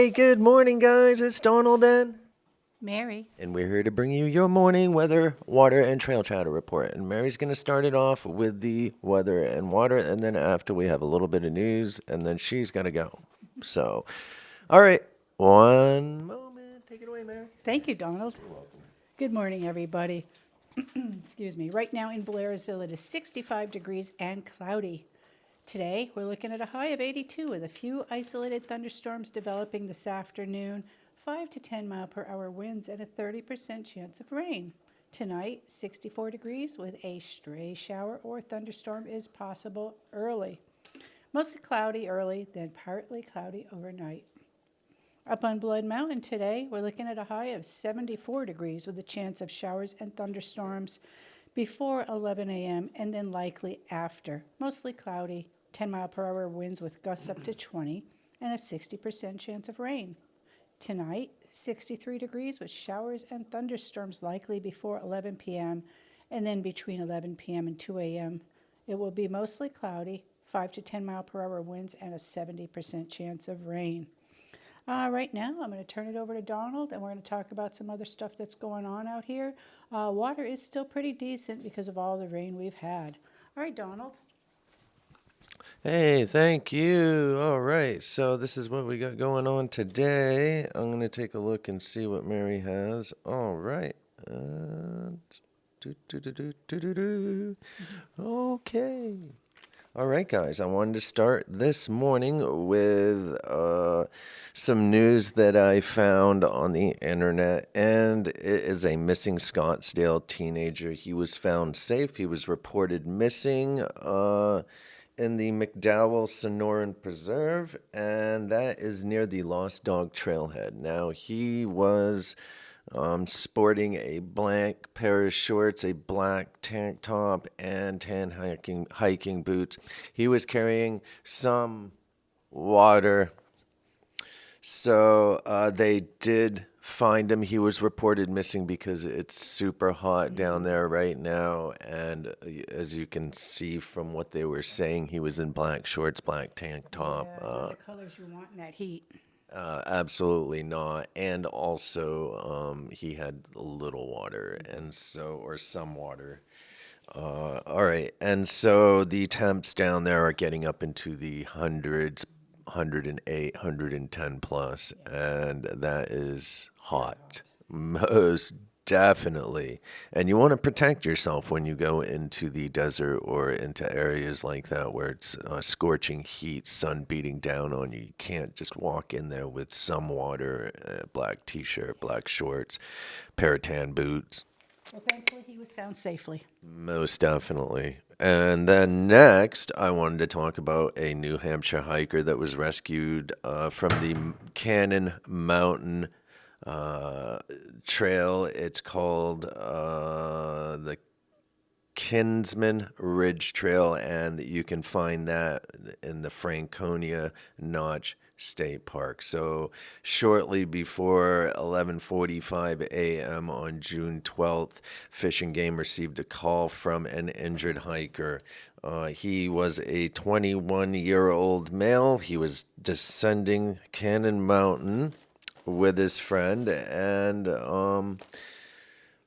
Hey, good morning, guys. It's Donald and Mary. we're here to bring you your morning weather, water, and trail chatter report. And Mary's going to start it off with the weather and water, and then after we have a little bit of news, and then she's got to go. So, all right, one moment. Take it away, Mary. Thank you, Donald. Good morning, everybody. Excuse me. Right now in Blairsville, it is 65 degrees and cloudy. Today, we're looking at a high of 82 with a few isolated thunderstorms developing this afternoon, 5 to 10 mile per hour winds, and a 30% chance of rain. Tonight, 64 degrees with a stray shower or thunderstorm is possible early. Mostly cloudy early, then partly cloudy overnight. Up on Blood Mountain today, we're looking at a high of 74 degrees with a chance of showers and thunderstorms before 11 a.m. and then likely after. Mostly cloudy, 10 mile per hour winds with gusts up to 20 and a 60% chance of rain. Tonight, 63 degrees with showers and thunderstorms likely before 11 p.m. and then between 11 p.m. and 2 a.m. It will be mostly cloudy, 5 to 10 mile per hour winds and a 70% chance of rain. Right now, I'm going to turn it over to Donald, and we're going to talk about some other stuff that's going on out here. Water is still pretty decent because of all the rain we've had. All right, Donald. Hey, thank you. All right, so this is what we got going on today. I'm going to take a look and see what Mary has. All right. Okay. All right, guys, I wanted to start this morning with some news that I found on the internet, and it is a missing Scottsdale teenager. He was found safe. He was reported missing in the McDowell Sonoran Preserve, and that is near the Lost Dog Trailhead. Now, he was sporting a black pair of shorts, a black tank top, and tan hiking boots. He was carrying some water. So they did find him. He was reported missing because it's super hot down there right now. And as you can see from what they were saying, he was in black shorts, black tank top. Not the colors you want in that heat. Absolutely not. And also, he had a little water, and so, or some water. All right. And so the temps down there are getting up into the hundreds, 108, 110 plus, and that is hot. Most definitely. And you want to protect yourself when you go into the desert or into areas like that where it's scorching heat, sun beating down on you. You can't just walk in there with some water, black t-shirt, black shorts, pair of tan boots. Well, thankfully, he was found safely. Most definitely. And then next, I wanted to talk about a New Hampshire hiker that was rescued from the Cannon Mountain trail. It's called the Kinsman Ridge Trail, and you can find that in the Franconia Notch State Park. So shortly before 11:45 a.m. on June 12th, Fish and Game received a call from an injured hiker. He was a 21-year-old male. He was descending Cannon Mountain with his friend and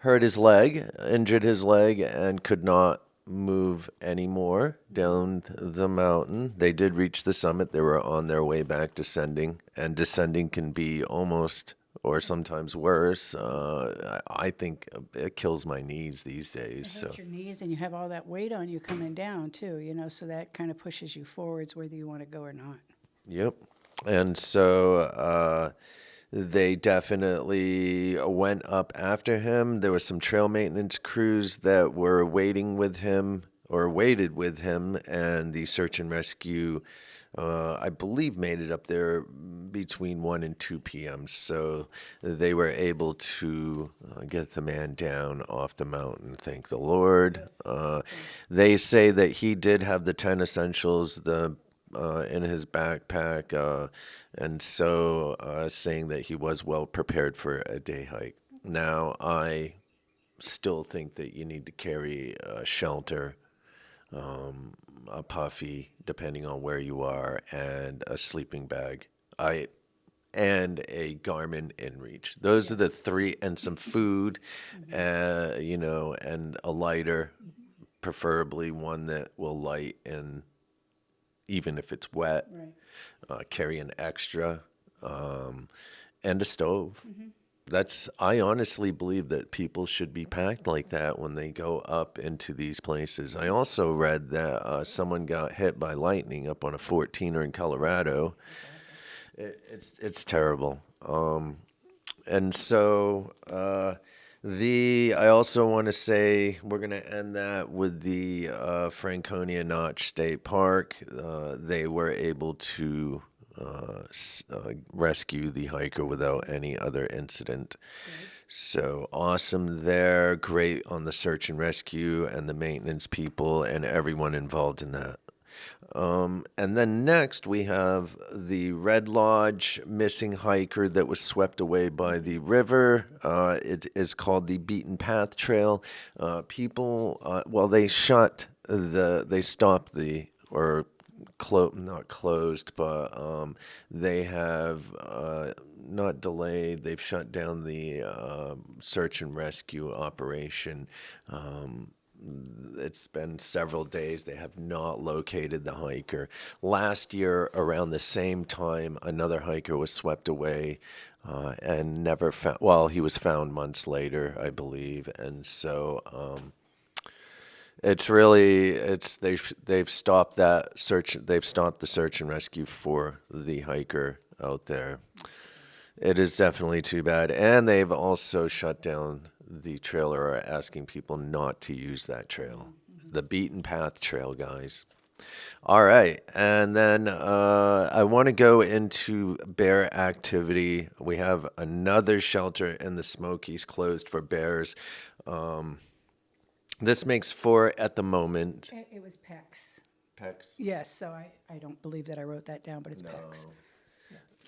hurt his leg, injured his leg, and could not move anymore down the mountain. They did reach the summit. They were on their way back descending, and descending can be almost or sometimes worse. I think it kills my knees these days. It hurts your knees, and you have all that weight on you coming down, too, so that kind of pushes you forwards whether you want to go or not. Yep. And so they definitely went up after him. There was some trail maintenance crews that were waiting with him or waited with him, and the search and rescue, I believe, made it up there between 1 and 2 p.m. So they were able to get the man down off the mountain. Thank the Lord. They say that he did have the 10 essentials, in his backpack, and so saying that he was well prepared for a day hike. Now, I still think that you need to carry a shelter, a puffy, depending on where you are, and a sleeping bag. and a Garmin InReach. Those are the three, and some food, and a lighter, preferably one that will light in even if it's wet. Right. Carry an extra, and a stove. I honestly believe that people should be packed like that when they go up into these places. I also read that someone got hit by lightning up on a 14er in Colorado. It's terrible. And so I also want to say we're going to end that with the Franconia Notch State Park. They were able to rescue the hiker without any other incident. So awesome there. Great on the search and rescue and the maintenance people and everyone involved in that. And then next we have the Red Lodge missing hiker that was swept away by the river. It is called the Beaten Path Trail. They stopped not closed, but they have not delayed. They've shut down the search and rescue operation. It's been several days. They have not located the hiker. Last year, around the same time, another hiker was swept away and never found. Well, he was found months later, I believe. And so they've stopped that search. They've stopped the search and rescue for the hiker out there. It is definitely too bad. And they've also shut down the trail, or are asking people not to use that trail. The Beaten Path Trail, guys. All right. And then I want to go into bear activity. We have another shelter in the Smokies closed for bears. This makes 4 at the moment. It was PEX. PEX. Yes, so I don't believe that I wrote that down, but it's PEX.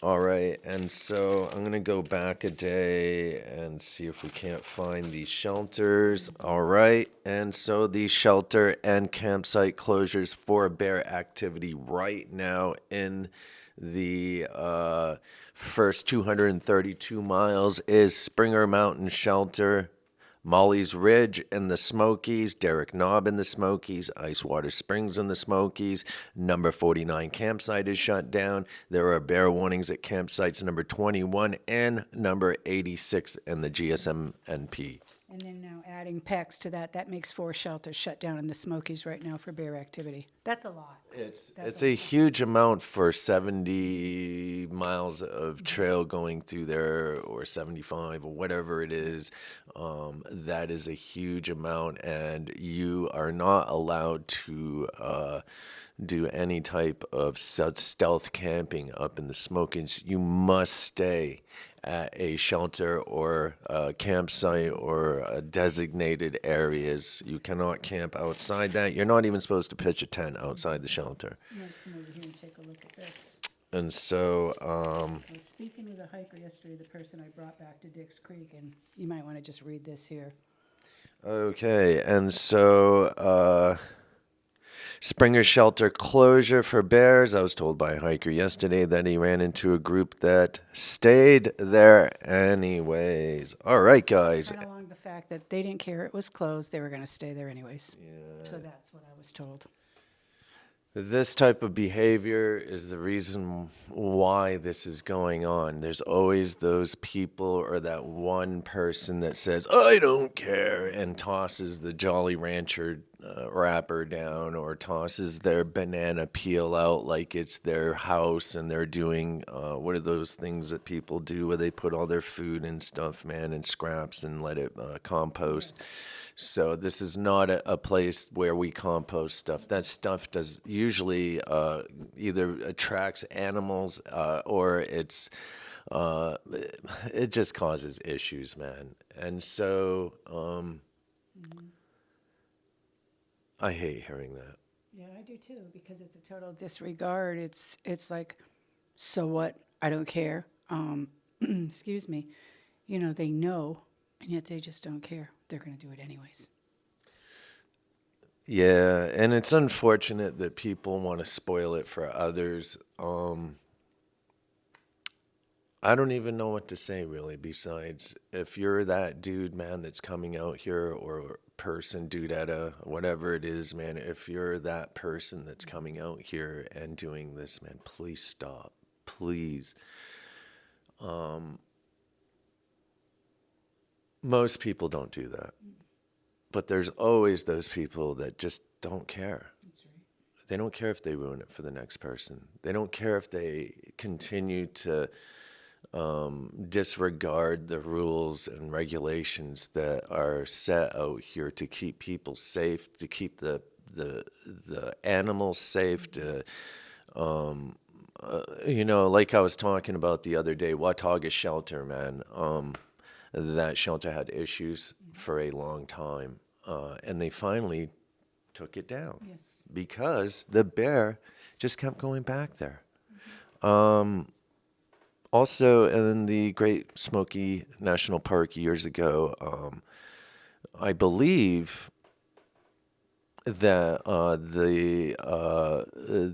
All right, and so I'm going to go back a day and see if we can't find these shelters. All right, and so the shelter and campsite closures for bear activity right now in the first 232 miles is Springer Mountain Shelter, Molly's Ridge in the Smokies, Derrick Knob in the Smokies, Icewater Springs in the Smokies. Number 49 campsite is shut down. There are bear warnings at campsites number 21 and number 86 in the GSMNP. And then now adding PEX to that makes 4 shelters shut down in the Smokies right now for bear activity. That's a lot. It's a huge amount for 70 miles of trail going through there, or 75 or whatever it is. That is a huge amount, and you are not allowed to do any type of stealth camping up in the Smokies. You must stay at a shelter or a campsite or designated areas. You cannot camp outside that. You're not even supposed to pitch a tent outside the shelter. I'm gonna come over here and take a look at this. And so, I was speaking with a hiker yesterday, the person I brought back to Dix Creek, and you might want to just read this here. okay, and so, Springer Shelter closure for bears. I was told by a hiker yesterday that he ran into a group that stayed there anyways. All right, guys. Right along the fact that they didn't care it was closed, they were going to stay there anyways. So that's what I was told. This type of behavior is the reason why this is going on. There's always those people or that one person that says, I don't care, and tosses the Jolly Rancher wrapper down, or tosses their banana peel out like it's their house, and they're doing, what are those things that people do where they put all their food and stuff, man, and scraps and let it compost. So this is not a place where we compost stuff. That stuff does usually either attracts animals or it just causes issues, man. And so I hate hearing that. Yeah, I do too, because it's a total disregard. It's like, so what? I don't care. Excuse me. You know, they know, and yet they just don't care. They're going to do it anyways. Yeah, and it's unfortunate that people want to spoil it for others. I don't even know what to say really, besides if you're that dude, man, that's coming out here, or person, dudetta, whatever it is, man, if you're that person that's coming out here and doing this, man, please stop. Please. Most people don't do that. But there's always those people that just don't care. They don't care if they ruin it for the next person. They don't care if they continue to disregard the rules and regulations that are set out here to keep people safe, to keep the animals safe, to like I was talking about the other day, Watauga Shelter, man. That shelter had issues for a long time, and they finally took it down because the bear just kept going back there. Also, in the Great Smoky National Park years ago, I believe that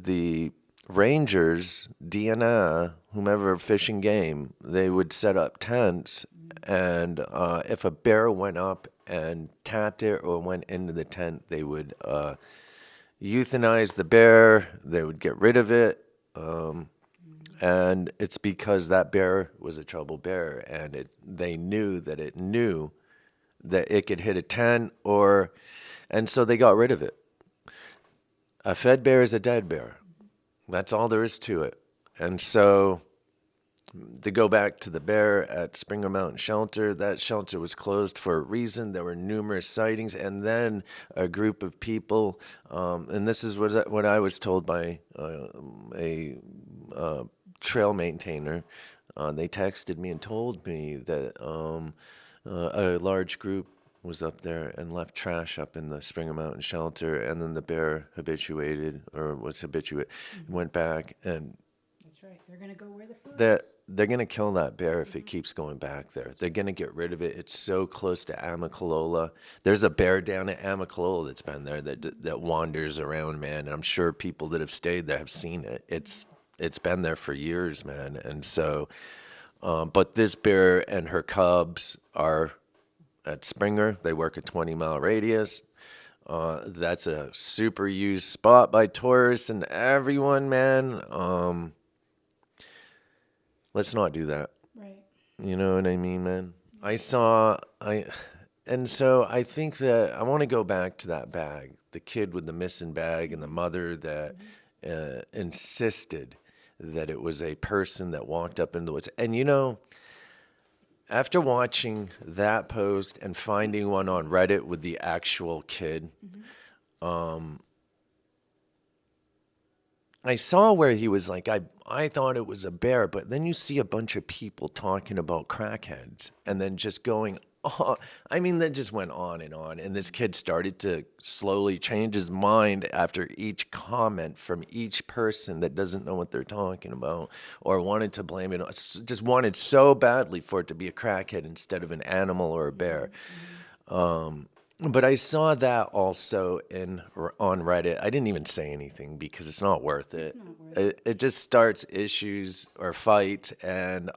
the rangers, DNR, whomever fishing game, they would set up tents, and if a bear went up and tapped it or went into the tent, they would euthanize the bear. They would get rid of it. And it's because that bear was a trouble bear, and they knew that it could hit a tent, and so they got rid of it. A fed bear is a dead bear. That's all there is to it. And so, to go back to the bear at Springer Mountain Shelter, that shelter was closed for a reason. There were numerous sightings, and then a group of people, and this is what I was told by a trail maintainer. They texted me and told me that a large group was up there and left trash up in the Springer Mountain Shelter, and then the bear went back, and That's right. They're going to go where the food they're, is. they're going to kill that bear if it keeps going back there. They're going to get rid of it. It's so close to Amicalola. There's a bear down at Amicalola that's been there that wanders around, man, and I'm sure people that have stayed there have seen it. It's been there for years, man, and so, but this bear and her cubs are at Springer. They work a 20-mile radius. That's a super used spot by tourists and everyone, man. Let's not do that. Right. You know what I mean, man? And so I think that I want to go back to that bag, the kid with the missing bag, and the mother that insisted that it was a person that walked up into the woods. And after watching that post and finding one on Reddit with the actual kid, I saw where he was like, I thought it was a bear, but then you see a bunch of people talking about crackheads and then just going, oh, I mean, that just went on. And this kid started to slowly change his mind after each comment from each person that doesn't know what they're talking about or wanted to blame it, just wanted so badly for it to be a crackhead instead of an animal or a bear. But I saw that also on Reddit. I didn't even say anything because it's not worth it. It just starts issues or fight, and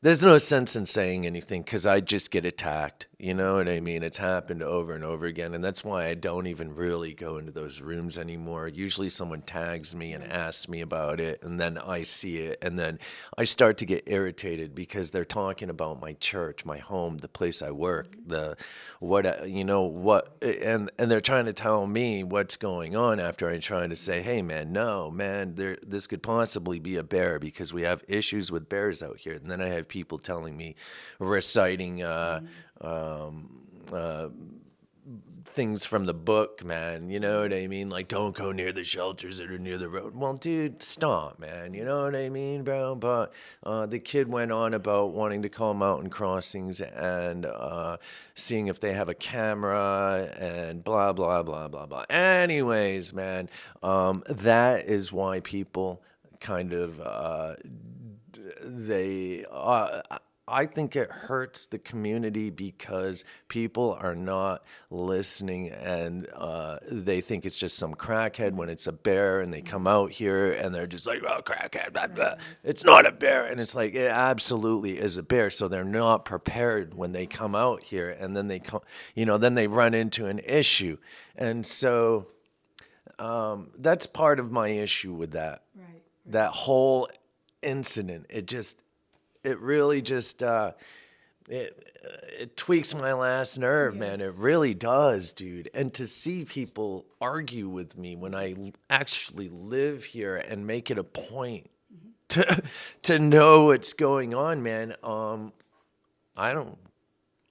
there's no sense in saying anything because I just get attacked. You know what I mean? It's happened over and over again, and that's why I don't even really go into those rooms anymore. Usually someone tags me and asks me about it, and then I see it, and then I start to get irritated because they're talking about my church, my home, the place I work, and they're trying to tell me what's going on after I try to say, hey, man, no, man, this could possibly be a bear because we have issues with bears out here. And then I have people telling me, reciting things from the book, man, you know what I mean? Like, don't go near the shelters that are near the road. Well, dude, stop, man, you know what I mean, bro? But the kid went on about wanting to call mountain crossings and seeing if they have a camera and blah, blah, blah, blah, blah. Anyways, man, that is why people kind of, I think it hurts the community because people are not listening, and they think it's just some crackhead when it's a bear, and they come out here and they're just like, oh, crackhead, blah, blah. It's not a bear. And it's like, it absolutely is a bear. So they're not prepared when they come out here, and then they come, then they run into an issue. And so that's part of my issue with that. Right. That whole incident. It really just it tweaks my last nerve, man. It Yes. really does, dude. And to see people argue with me when I actually live here and make it a point to know what's going on, man.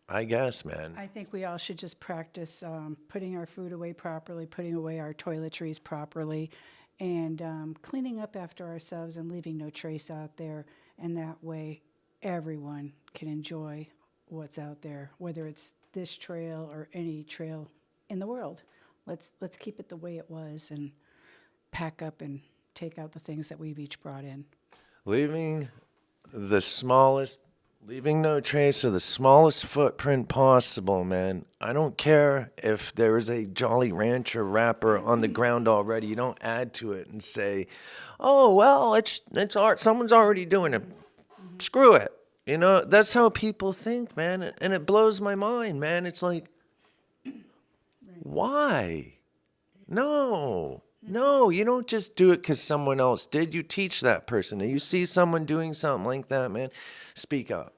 I guess, man. I think we all should just practice putting our food away properly, putting away our toiletries properly, and cleaning up after ourselves and leaving no trace out there. And that way, everyone can enjoy what's out there, whether it's this trail or any trail in the world. Let's keep it the way it was and pack up and take out the things that we've each brought in. Leaving no trace or the smallest footprint possible, man. I don't care if there is a Jolly Rancher wrapper on the ground already. You don't add to it and say, "Oh, well, it's art. Someone's already doing it. Screw it." That's how people think, man, and it blows my mind, man. It's like, why? No, you don't just do it because someone else did. You teach that person. And you see someone doing something like that, man, speak up.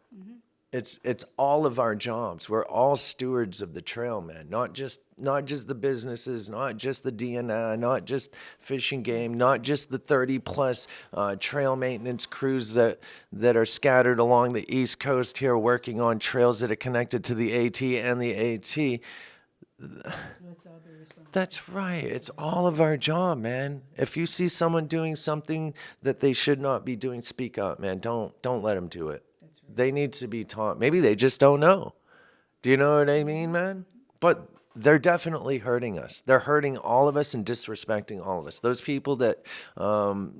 It's all of our jobs. We're all stewards of the trail, man. Not just the businesses, not just the DNI, not just Fish and Game, not just the 30 plus trail maintenance crews that are scattered along the East Coast here working on trails that are connected to the AT and the AT. Let's all be responsible. That's right. It's all of our job, man. If you see someone doing something that they should not be doing, speak up, man. Don't let them do it. They need to be taught. Maybe they just don't know. Do you know what I mean, man? But they're definitely hurting us. They're hurting all of us and disrespecting all of us. Those people that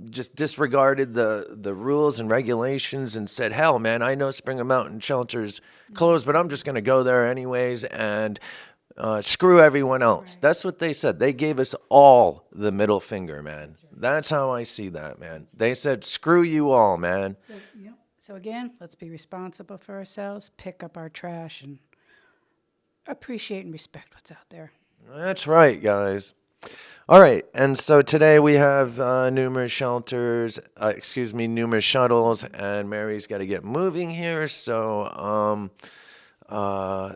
just disregarded the rules and regulations and said, hell, man, I know Springer Mountain Shelter's closed, but I'm just going to go there anyways and screw everyone else. Right. That's what they said. They gave us all the middle finger, man. That's how I see that, man. They said, screw you all, man. So again, let's be responsible for ourselves, pick up our trash, and appreciate and respect what's out there. That's right, guys. All right, and so today we have numerous shuttles, and Mary's got to get moving here. So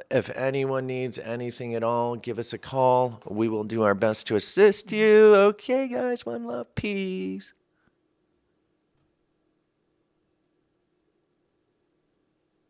if anyone needs anything at all, give us a call. We will do our best to assist you. Okay, guys, one love, peace.